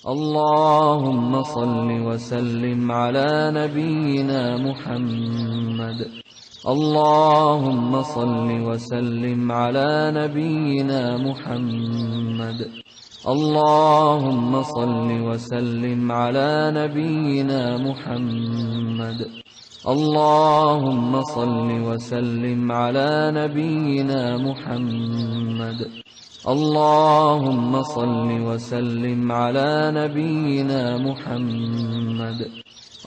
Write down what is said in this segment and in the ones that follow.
اللهم صل وسلم على نبينا محمد. اللهم صل وسلم على نبينا محمد. اللهم صل وسلم على نبينا محمد. اللهم صل وسلم على نبينا محمد. اللهم صل وسلم على نبينا محمد.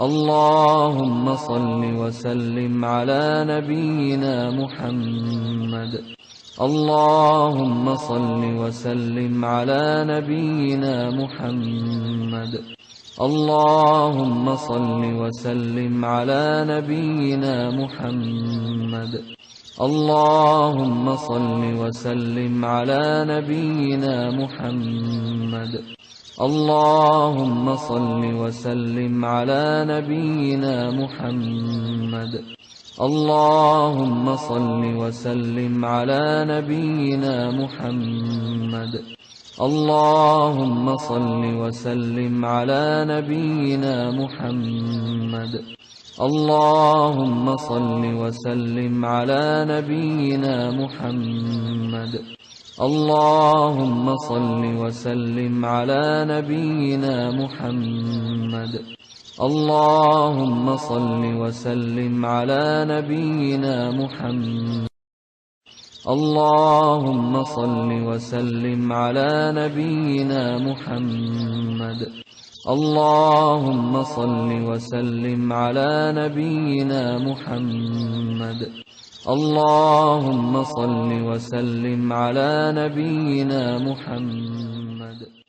اللهم صل وسلم على نبينا محمد. اللهم صل وسلم على نبينا محمد. اللهم صل وسلم على نبينا محمد. اللهم صل وسلم على نبينا محمد. اللهم صل وسلم على نبينا محمد. اللهم صل وسلم على نبينا محمد. اللهم صل وسلم على نبينا محمد. اللهم صل وسلم على نبينا محمد. اللهم صل وسلم على نبينا محمد. اللهم صل وسلم على نبينا محمد. اللهم صل وسلم على نبينا محمد. اللهم صل وسلم على نبينا محمد. اللهم صل وسلم على نبينا محمد.